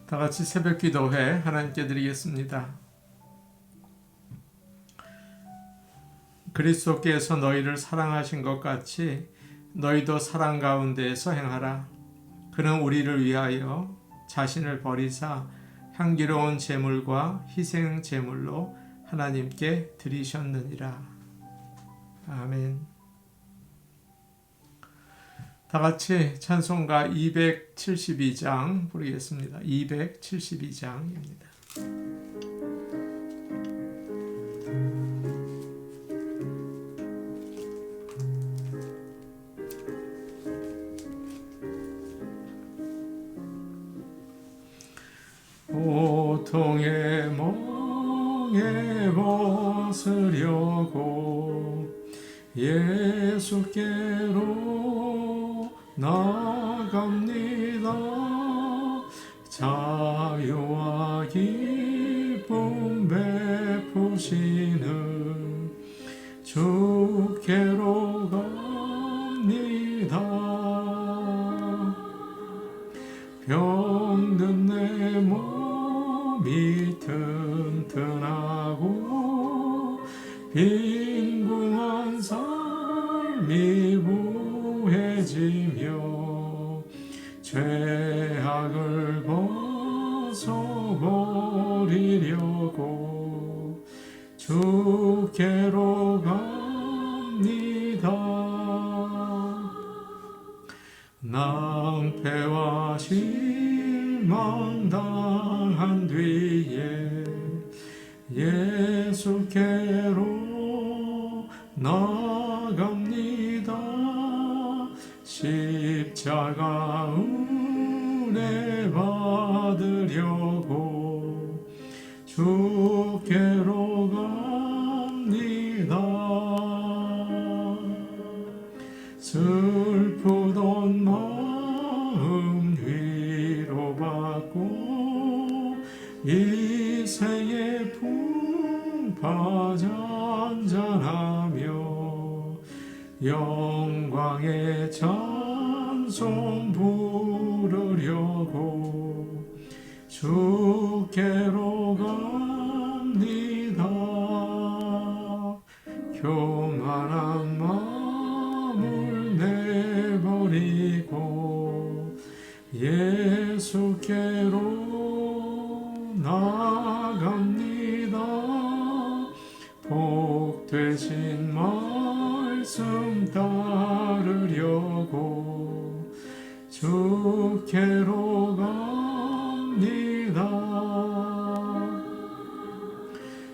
다 같이 새벽 기도회 하나님께 드리겠습니다. 그리스도께서 너희를 사랑하신 것 같이 너희도 사랑 가운데에서 행하라. 그는 우리를 위하여 자신을 버리사 향기로운 제물과 희생 제물로 하나님께 드리셨느니라. 아멘. 다 같이 찬송가 272장 부르겠습니다. 272장입니다. 고통의 멍에 벗으려고 예수께로 나갑니다. 자유와 기쁨 베푸시는 주께로 갑니다. 병든 내 몸이 튼튼하고 빈궁한 삶이 부해지며 죄악을 벗어버리려고 주께로 갑니다. 낭패와 실망 당한 뒤에 예수께로 나갑니다. 십자가 은혜 받으려고 주께로 갑니다. 슬프던 마음 위로받고 이생의 풍파 잔잔하며 영광의 찬송 부르려고 주께로 갑니다. 교만한 마음을 내버리고 예수께로 나갑니다. 복되신 말씀 따르려고 주께로 갑니다.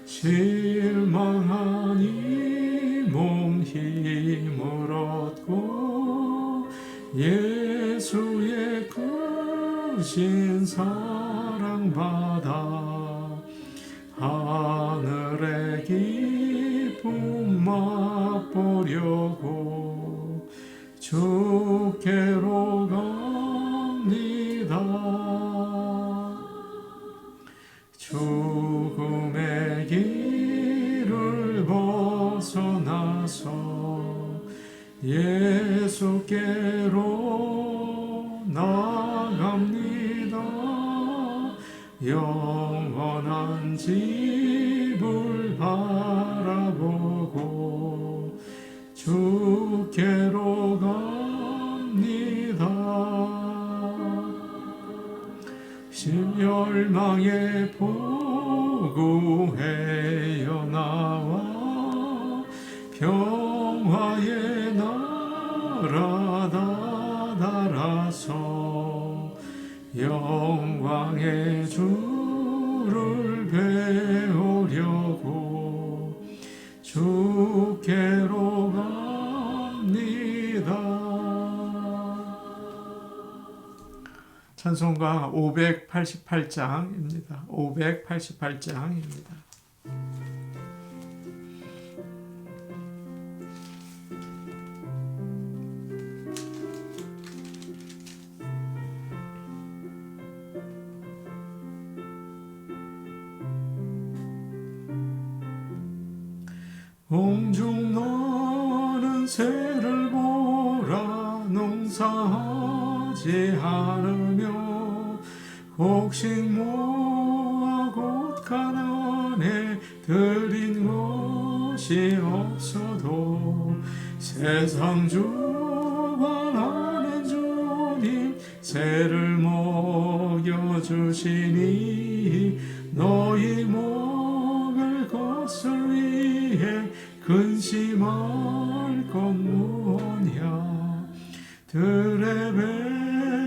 실망한 이 몸 힘을 얻고 예수의 크신 사랑 받아 하늘의 기쁨 맛보려고 주께로 갑니다. 죽음의 길을 벗어나서 예수께로 나갑니다. 영원한 집을 바라보고 주께로 갑니다. 신열망의 포구해여 나와 평화의 나라 다다라서 영광의 주를 배우려고 주께로 갑니다. 찬송가 588장입니다. 588장입니다. 공중 너는 새를 보라. 농사하지 않으며 곡식 모아 곧 가난에 드린 것이 없어도 세상 주관하는 주님 새를 먹여주시니 너희 먹을 것을 위해 근심할 것 무엇냐. 들의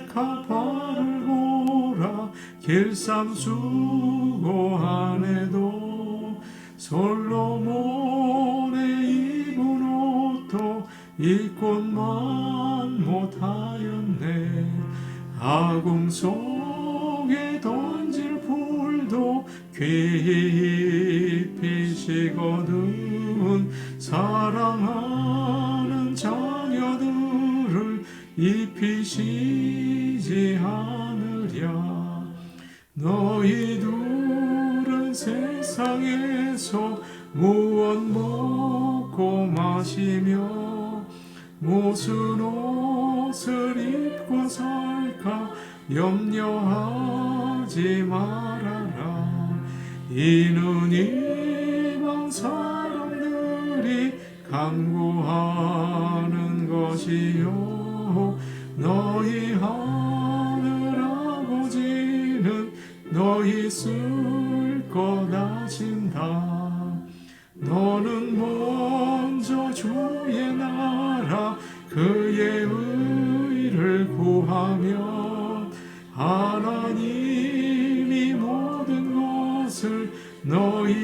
백합화를 보라 길쌈 수고하네도 솔로몬의 입은 옷도 입고만 못하였네. 아궁 속에 던질 풀도 귀히 입히시거든 사랑하는 자녀들을 입히시지 않으랴. 너희들은 세상에서 무엇 먹고 마시며 무슨 옷을 입고 살까 염려하지 말아라. 이는 이방 사람들이 간구하는 것이요 너희 하늘 아버지는 너희 쓸 것 아신다. 너는 먼저 주의 나라 그의 의를 구하며 하나님이 모든 것을 너희에게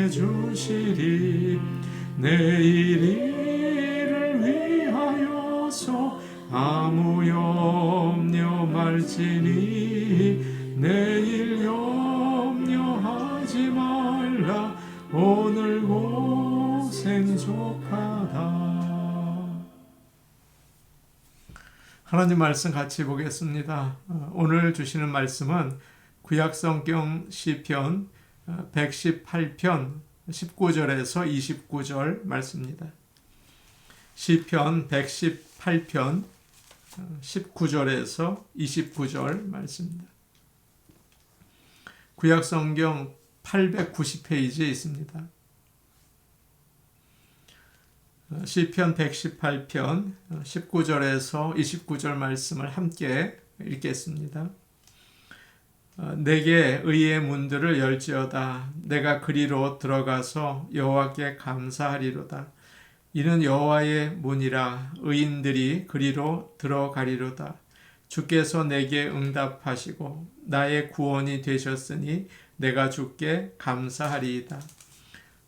주시리. 내일 일을 위하여서 아무 염려 말지니 내일 염려하지 말라. 오늘 고생 족하다. 하나님 말씀 같이 보겠습니다. 오늘 주시는 말씀은 구약성경 시편 118편 19절에서 29절 말씀입니다. 시편 118편 19절에서 29절 말씀입니다. 구약성경 890페이지에 있습니다. 시편 118편 19절에서 29절 말씀을 함께 읽겠습니다. 내게 의의 문들을 열지어다. 내가 그리로 들어가서 여호와께 감사하리로다. 이는 여호와의 문이라. 의인들이 그리로 들어가리로다. 주께서 내게 응답하시고 나의 구원이 되셨으니 내가 주께 감사하리이다.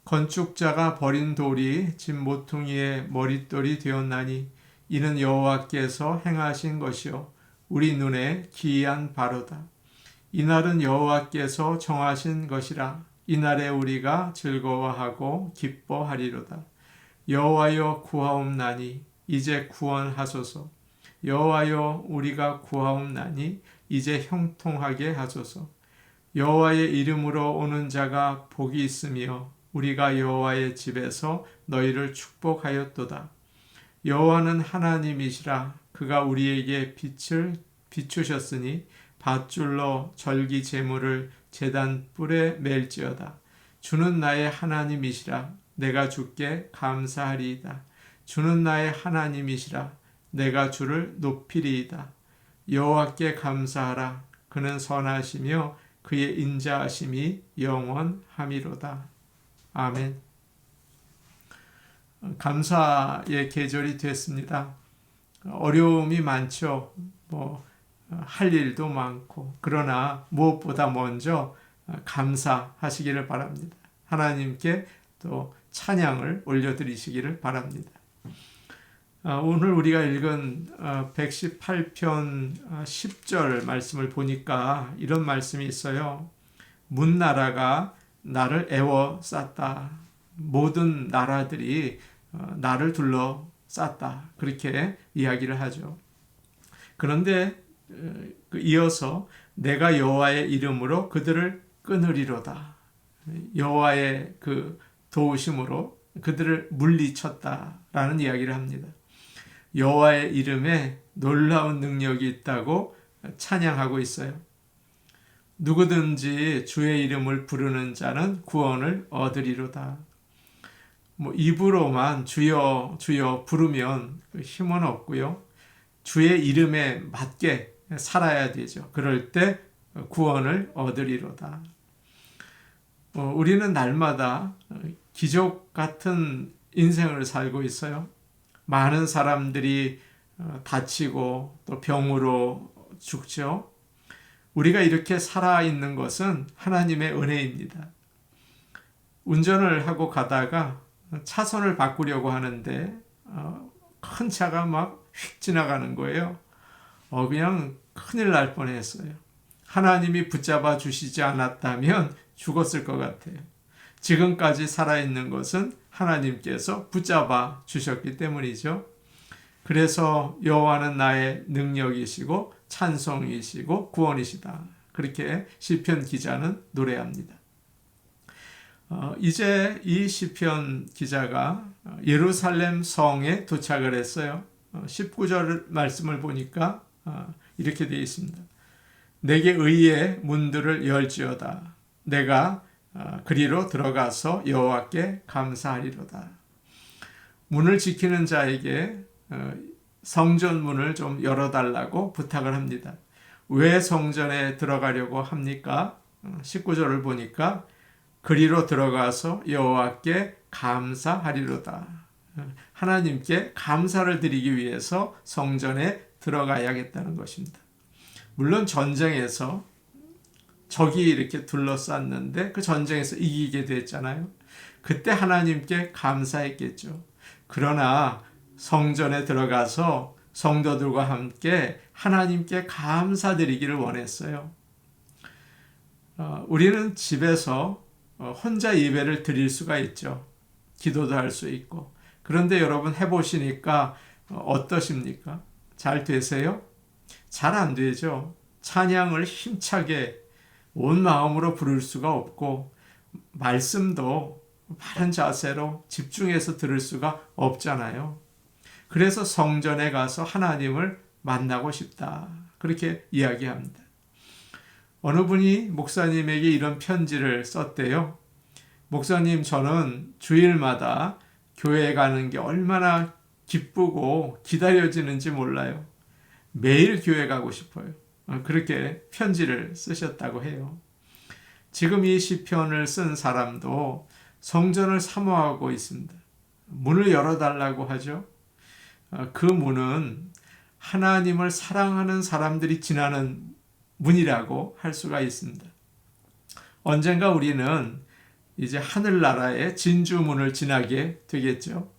건축자가 버린 돌이 집 모퉁이의 머릿돌이 되었나니 이는 여호와께서 행하신 것이요 우리 눈에 기이한 바로다. 이날은 여호와께서 정하신 것이라. 이날에 우리가 즐거워하고 기뻐하리로다. 여호와여 구하옵나니 이제 구원하소서. 여호와여 우리가 구하옵나니 이제 형통하게 하소서. 여호와의 이름으로 오는 자가 복이 있으며 우리가 여호와의 집에서 너희를 축복하였도다. 여호와는 하나님이시라. 그가 우리에게 빛을 비추셨으니 밧줄로 절기 제물을 제단 뿔에 맬지어다. 주는 나의 하나님이시라. 내가 주께 감사하리이다. 주는 나의 하나님이시라. 내가 주를 높이리이다. 여호와께 감사하라. 그는 선하시며 그의 인자하심이 영원함이로다. 아멘. 감사의 계절이 됐습니다. 어려움이 많죠. 할 일도 많고 그러나 무엇보다 먼저 감사하시기를 바랍니다. 하나님께 또 찬양을 올려드리시기를 바랍니다. 오늘 우리가 읽은 118편 10절 말씀을 보니까 이런 말씀이 있어요. 문나라가 나를 애워쌌다. 모든 나라들이 나를 둘러쌌다. 그렇게 이야기를 하죠. 그런데 이어서 내가 여호와의 이름으로 그들을 끊으리로다. 여호와의 그 도우심으로 그들을 물리쳤다라는 이야기를 합니다. 여호와의 이름에 놀라운 능력이 있다고 찬양하고 있어요. 누구든지 주의 이름을 부르는 자는 구원을 얻으리로다. 입으로만 주여 주여 부르면 힘은 없고요. 주의 이름에 맞게 살아야 되죠. 그럴 때 구원을 얻으리로다. 우리는 날마다 기적 같은 인생을 살고 있어요. 많은 사람들이 다치고 또 병으로 죽죠. 우리가 이렇게 살아있는 것은 하나님의 은혜입니다. 운전을 하고 가다가 차선을 바꾸려고 하는데 큰 차가 막 휙 지나가는 거예요. 그냥 큰일 날 뻔했어요. 하나님이 붙잡아 주시지 않았다면 죽었을 것 같아요. 지금까지 살아있는 것은 하나님께서 붙잡아 주셨기 때문이죠. 그래서 여호와는 나의 능력이시고 찬송이시고 구원이시다. 그렇게 시편 기자는 노래합니다. 이제 이 시편 기자가 예루살렘 성에 도착을 했어요. 19절 말씀을 보니까 이렇게 되어 있습니다. 내게 의의 문들을 열지어다. 내가 그리로 들어가서 여호와께 감사하리로다. 문을 지키는 자에게 성전 문을 좀 열어달라고 부탁을 합니다. 왜 성전에 들어가려고 합니까? 19절을 보니까 그리로 들어가서 여호와께 감사하리로다. 하나님께 감사를 드리기 위해서 성전에 들어가야겠다는 것입니다. 물론 전쟁에서 적이 이렇게 둘러쌌는데 그 전쟁에서 이기게 됐잖아요. 그때 하나님께 감사했겠죠. 그러나 성전에 들어가서 성도들과 함께 하나님께 감사드리기를 원했어요. 우리는 집에서 혼자 예배를 드릴 수가 있죠. 기도도 할 수 있고. 그런데 여러분 해보시니까 어떠십니까? 잘 되세요? 잘 안 되죠. 찬양을 힘차게 온 마음으로 부를 수가 없고 말씀도 바른 자세로 집중해서 들을 수가 없잖아요. 그래서 성전에 가서 하나님을 만나고 싶다. 그렇게 이야기합니다. 어느 분이 목사님에게 이런 편지를 썼대요. 목사님, 저는 주일마다 교회에 가는 게 얼마나 기쁘고 기다려지는지 몰라요. 매일 교회 가고 싶어요. 그렇게 편지를 쓰셨다고 해요. 지금 이 시편을 쓴 사람도 성전을 사모하고 있습니다. 문을 열어달라고 하죠. 그 문은 하나님을 사랑하는 사람들이 지나는 문이라고 할 수가 있습니다. 언젠가 우리는 이제 하늘나라의 진주문을 지나게 되겠죠.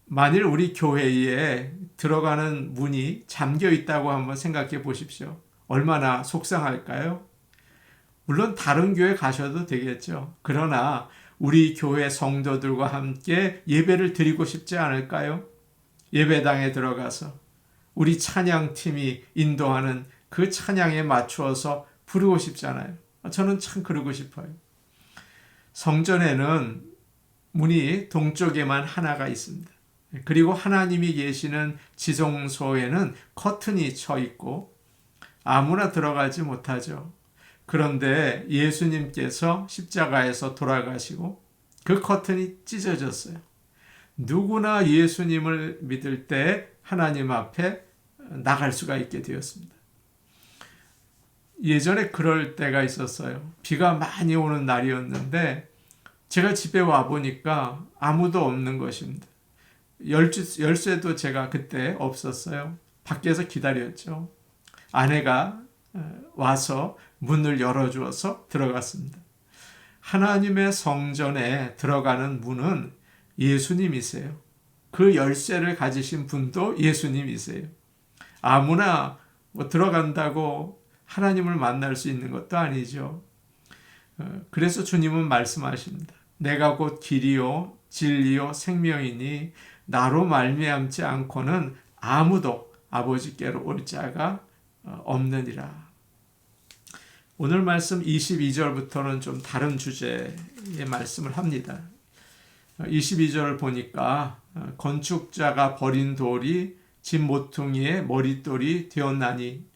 만일 우리 교회에 들어가는 문이 잠겨 있다고 한번 생각해 보십시오. 얼마나 속상할까요? 물론 다른 교회 가셔도 되겠죠. 그러나 우리 교회 성도들과 함께 예배를 드리고 싶지 않을까요? 예배당에 들어가서 우리 찬양팀이 인도하는 그 찬양에 맞추어서 부르고 싶잖아요. 저는 참 그러고 싶어요. 성전에는 문이 동쪽에만 하나가 있습니다. 그리고 하나님이 계시는 지성소에는 커튼이 쳐 있고 아무나 들어가지 못하죠. 그런데 예수님께서 십자가에서 돌아가시고 그 커튼이 찢어졌어요. 누구나 예수님을 믿을 때 하나님 앞에 나갈 수가 있게 되었습니다. 예전에 그럴 때가 있었어요. 비가 많이 오는 날이었는데 제가 집에 와보니까 아무도 없는 것입니다. 열쇠도 제가 그때 없었어요. 밖에서 기다렸죠. 아내가 와서 문을 열어주어서 들어갔습니다. 하나님의 성전에 들어가는 문은 예수님이세요. 그 열쇠를 가지신 분도 예수님이세요. 아무나 들어간다고 하나님을 만날 수 있는 것도 아니죠. 그래서 주님은 말씀하십니다. 내가 곧 길이요 진리요 생명이니 나로 말미암지 않고는 아무도 아버지께로 올 자가 없느니라. 오늘 말씀 22절부터는 좀 다른 주제의 말씀을 합니다. 22절을 보니까 건축자가 버린 돌이 집 모퉁이의 머릿돌이 되었나니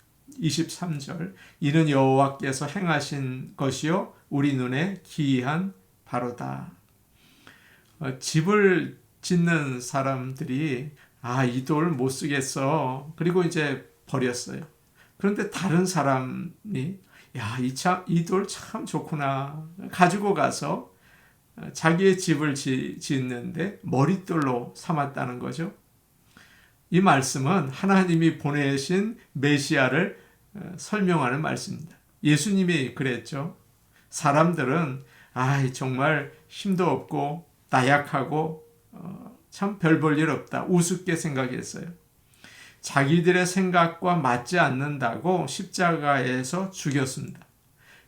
23절 이는 여호와께서 행하신 것이요 우리 눈에 기이한 바로다. 집을 짓는 사람들이 이 돌 못 쓰겠어. 그리고 이제 버렸어요. 그런데 다른 사람이 이 돌 참 좋구나. 가지고 가서 자기의 집을 짓는데 머릿돌로 삼았다는 거죠. 이 말씀은 하나님이 보내신 메시아를 설명하는 말씀입니다. 예수님이 그랬죠. 사람들은 정말 힘도 없고 나약하고 참 별 볼 일 없다. 우습게 생각했어요. 자기들의 생각과 맞지 않는다고 십자가에서 죽였습니다.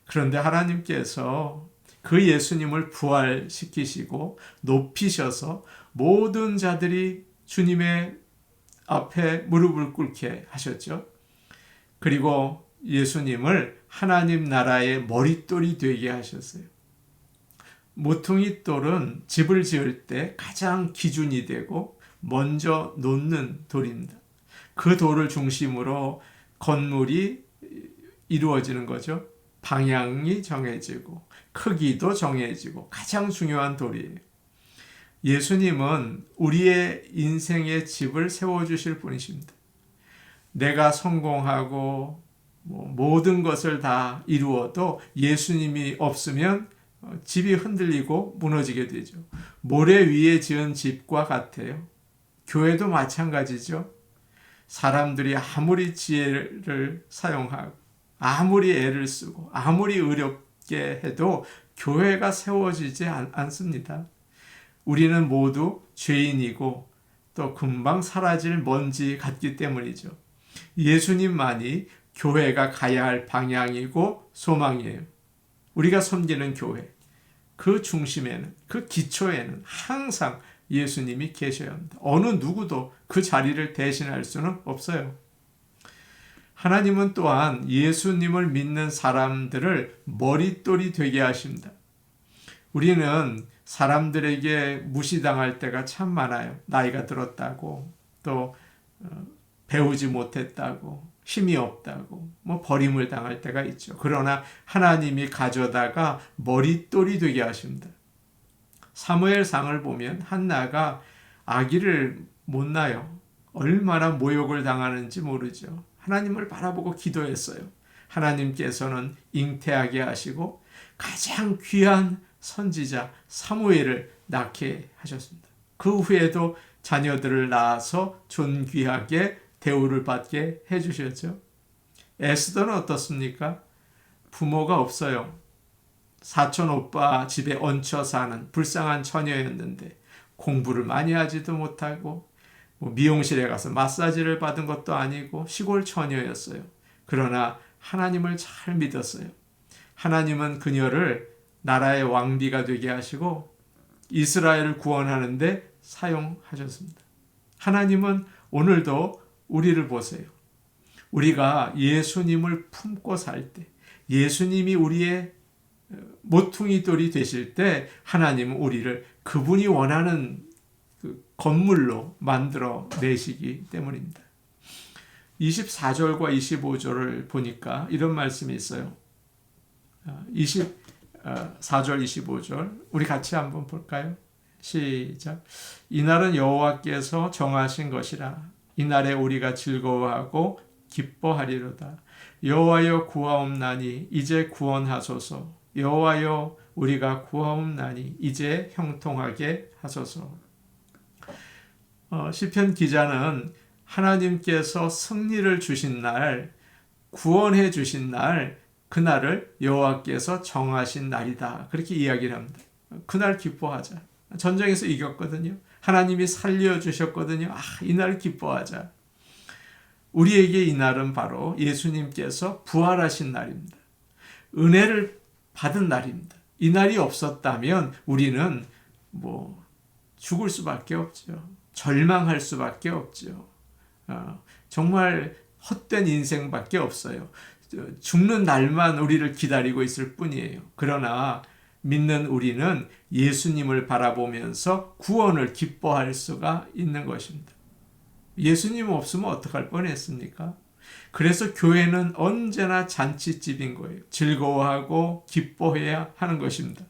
그런데 하나님께서 그 예수님을 부활시키시고 높이셔서 모든 자들이 주님의 앞에 무릎을 꿇게 하셨죠. 그리고 예수님을 하나님 나라의 머릿돌이 되게 하셨어요. 모퉁이 돌은 집을 지을 때 가장 기준이 되고 먼저 놓는 돌입니다. 그 돌을 중심으로 건물이 이루어지는 거죠. 방향이 정해지고 크기도 정해지고 가장 중요한 돌이에요. 예수님은 우리의 인생의 집을 세워주실 분이십니다. 내가 성공하고 모든 것을 다 이루어도 예수님이 없으면 집이 흔들리고 무너지게 되죠. 모래 위에 지은 집과 같아요. 교회도 마찬가지죠. 사람들이 아무리 지혜를 사용하고 아무리 애를 쓰고 아무리 의롭게 해도 교회가 세워지지 않습니다. 우리는 모두 죄인이고 또 금방 사라질 먼지 같기 때문이죠. 예수님만이 교회가 가야 할 방향이고 소망이에요. 우리가 섬기는 교회, 그 중심에는, 그 기초에는 항상 예수님이 계셔야 합니다. 어느 누구도 그 자리를 대신할 수는 없어요. 하나님은 또한 예수님을 믿는 사람들을 머릿돌이 되게 하십니다. 우리는 사람들에게 무시당할 때가 참 많아요. 나이가 들었다고, 또 배우지 못했다고, 힘이 없다고, 버림을 당할 때가 있죠. 그러나 하나님이 가져다가 머릿돌이 되게 하십니다. 사무엘상을 보면 한나가 아기를 못 낳아요. 얼마나 모욕을 당하는지 모르죠. 하나님을 바라보고 기도했어요. 하나님께서는 잉태하게 하시고 가장 귀한 선지자 사무엘을 낳게 하셨습니다. 그 후에도 자녀들을 낳아서 존귀하게 대우를 받게 해주셨죠. 에스더는 어떻습니까? 부모가 없어요. 사촌 오빠 집에 얹혀 사는 불쌍한 처녀였는데 공부를 많이 하지도 못하고 미용실에 가서 마사지를 받은 것도 아니고 시골 처녀였어요. 그러나 하나님을 잘 믿었어요. 하나님은 그녀를 나라의 왕비가 되게 하시고 이스라엘을 구원하는데 사용하셨습니다. 하나님은 오늘도 우리를 보세요. 우리가 예수님을 품고 살 때, 예수님이 우리의 모퉁이 돌이 되실 때 하나님은 우리를 그분이 원하는 그 건물로 만들어 내시기 때문입니다. 24절과 25절을 보니까 이런 말씀이 있어요. 24절, 25절 우리 같이 한번 볼까요? 시작. 이날은 여호와께서 정하신 것이라. 이날에 우리가 즐거워하고 기뻐하리로다. 여호와여 구하옵나니 이제 구원하소서. 여호와여 우리가 구하옵나니 이제 형통하게 하소서. 시편 기자는 하나님께서 승리를 주신 날, 구원해 주신 날, 그날을 여호와께서 정하신 날이다. 그렇게 이야기를 합니다. 그날 기뻐하자. 전쟁에서 이겼거든요. 하나님이 살려주셨거든요. 이날 기뻐하자. 우리에게 이 날은 바로 예수님께서 부활하신 날입니다. 은혜를 받은 날입니다. 이 날이 없었다면 우리는 죽을 수밖에 없죠. 절망할 수밖에 없죠. 정말 헛된 인생밖에 없어요. 죽는 날만 우리를 기다리고 있을 뿐이에요. 그러나 믿는 우리는 예수님을 바라보면서 구원을 기뻐할 수가 있는 것입니다. 예수님 없으면 어떡할 뻔했습니까? 그래서 교회는 언제나 잔치집인 거예요. 즐거워하고 기뻐해야 하는 것입니다.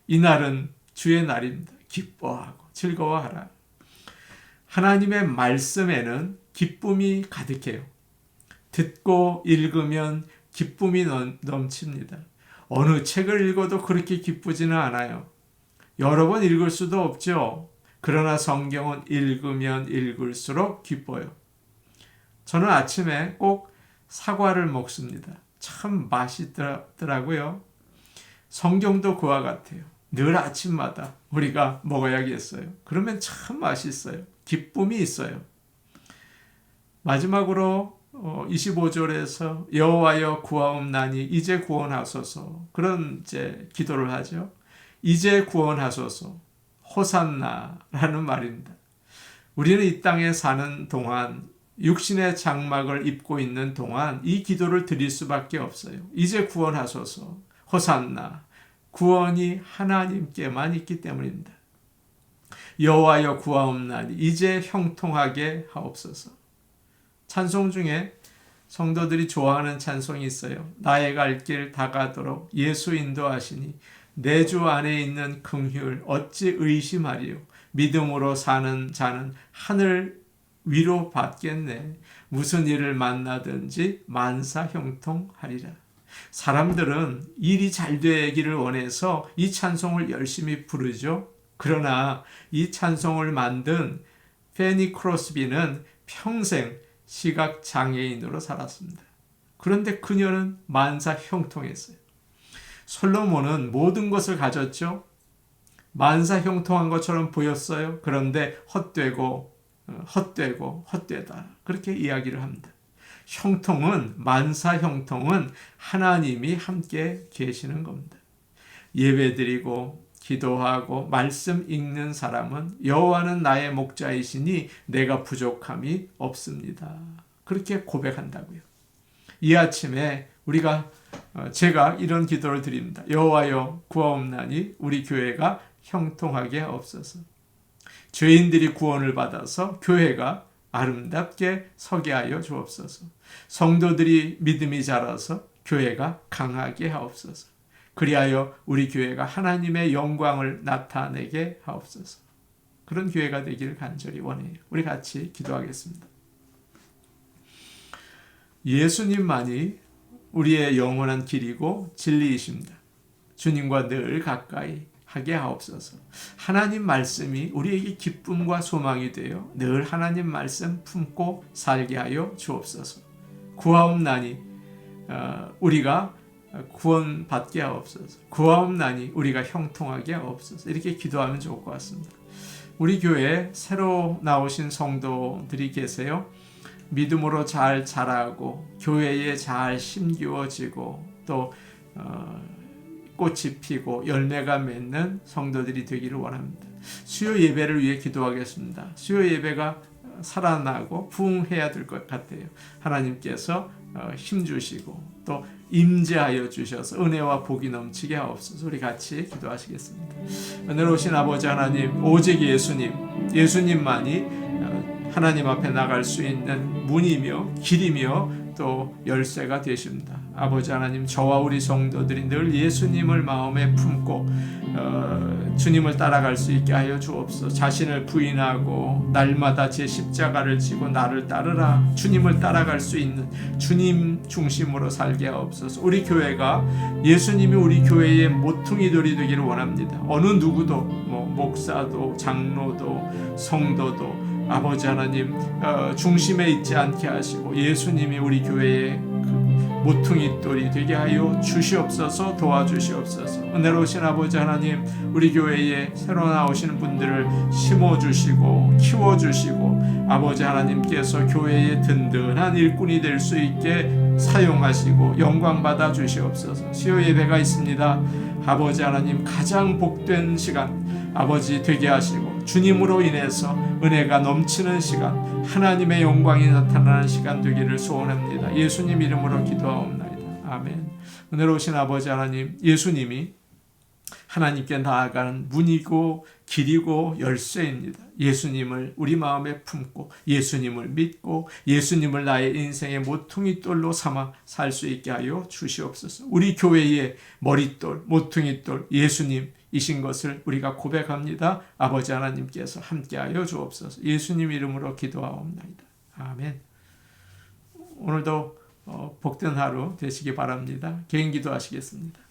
이날은 주의 날입니다. 기뻐하고 즐거워하라. 하나님의 말씀에는 기쁨이 가득해요. 듣고 읽으면 기쁨이 넘칩니다. 어느 책을 읽어도 그렇게 기쁘지는 않아요. 여러 번 읽을 수도 없죠. 그러나 성경은 읽으면 읽을수록 기뻐요. 저는 아침에 꼭 사과를 먹습니다. 참 맛있더라고요. 성경도 그와 같아요. 늘 아침마다 우리가 먹어야겠어요. 그러면 참 맛있어요. 기쁨이 있어요. 마지막으로 25절에서 여호와여 구하옵나니 이제 구원하소서, 그런 이제 기도를 하죠. 이제 구원하소서, 호산나라는 말입니다. 우리는 이 땅에 사는 동안, 육신의 장막을 입고 있는 동안 이 기도를 드릴 수밖에 없어요. 이제 구원하소서, 호산나. 구원이 하나님께만 있기 때문입니다. 여호와여 구하옵나니 이제 형통하게 하옵소서. 찬송 중에 성도들이 좋아하는 찬송이 있어요. 나의 갈 길 다가도록 예수 인도하시니 내 주 안에 있는 긍휼 어찌 의심하리요. 믿음으로 사는 자는 하늘 위로 받겠네. 무슨 일을 만나든지 만사 형통하리라. 사람들은 일이 잘 되기를 원해서 이 찬송을 열심히 부르죠. 그러나 이 찬송을 만든 페니 크로스비는 평생 시각장애인으로 살았습니다. 그런데 그녀는 만사 형통했어요. 솔로몬은 모든 것을 가졌죠. 만사 형통한 것처럼 보였어요. 그런데 헛되고 헛되다, 그렇게 이야기를 합니다. 형통은, 만사 형통은 하나님이 함께 계시는 겁니다. 예배드리고 기도하고 말씀 읽는 사람은 여호와는 나의 목자이시니 내가 부족함이 없습니다. 그렇게 고백한다고요. 이 아침에 제가 이런 기도를 드립니다. 여호와여 구하옵나니 우리 교회가 형통하게 없어서, 죄인들이 구원을 받아서 교회가 아름답게 서게 하여 주옵소서. 성도들이 믿음이 자라서 교회가 강하게 하옵소서. 그리하여 우리 교회가 하나님의 영광을 나타내게 하옵소서. 그런 교회가 되기를 간절히 원해요. 우리 같이 기도하겠습니다. 예수님만이 우리의 영원한 길이고 진리이십니다. 주님과 늘 가까이 하게 하옵소서. 하나님 말씀이 우리에게 기쁨과 소망이 되어 늘 하나님 말씀 품고 살게 하여 주옵소서. 구하옵나니 우리가 구원받게 하옵소서. 구하옵나니 우리가 형통하게 하옵소서. 이렇게 기도하면 좋을 것 같습니다. 우리 교회에 새로 나오신 성도들이 계세요. 믿음으로 잘 자라고 교회에 잘 심기워지고 또 꽃이 피고 열매가 맺는 성도들이 되기를 원합니다. 수요 예배를 위해 기도하겠습니다. 수요 예배가 살아나고 부흥해야 될 것 같아요. 하나님께서 힘주시고 또 임재하여 주셔서 은혜와 복이 넘치게 하옵소서. 우리 같이 기도하시겠습니다. 은혜로우신 아버지 하나님, 오직 예수님만이 하나님 앞에 나갈 수 있는 문이며 길이며 또 열쇠가 되십니다. 아버지 하나님, 저와 우리 성도들이 늘 예수님을 마음에 품고 주님을 따라갈 수 있게 하여 주옵소서. 자신을 부인하고 날마다 제 십자가를 지고 나를 따르라. 주님을 따라갈 수 있는 주님 중심으로 살게 하옵소서. 우리 교회가 예수님이 우리 교회의 모퉁이돌이 되기를 원합니다. 어느 누구도 목사도 장로도 성도도 아버지 하나님 중심에 있지 않게 하시고 예수님이 우리 교회의 모퉁이돌이 되게 하여 주시옵소서. 도와주시옵소서. 은혜로우신 아버지 하나님, 우리 교회에 새로 나오시는 분들을 심어주시고 키워주시고 아버지 하나님께서 교회의 든든한 일꾼이 될 수 있게 사용하시고 영광 받아 주시옵소서. 수요 예배가 있습니다. 아버지 하나님, 가장 복된 시간 아버지 되게 하시고 주님으로 인해서 은혜가 넘치는 시간, 하나님의 영광이 나타나는 시간 되기를 소원합니다. 예수님 이름으로 기도하옵나이다. 아멘. 은혜로우신 아버지 하나님, 예수님이 하나님께 나아가는 문이고 길이고 열쇠입니다. 예수님을 우리 마음에 품고 예수님을 믿고 예수님을 나의 인생의 모퉁이돌로 삼아 살 수 있게 하여 주시옵소서. 우리 교회의 머릿돌, 모퉁이돌 예수님이신 것을 우리가 고백합니다. 아버지 하나님께서 함께하여 주옵소서. 예수님 이름으로 기도하옵나이다. 아멘. 오늘도 복된 하루 되시기 바랍니다. 개인 기도하시겠습니다.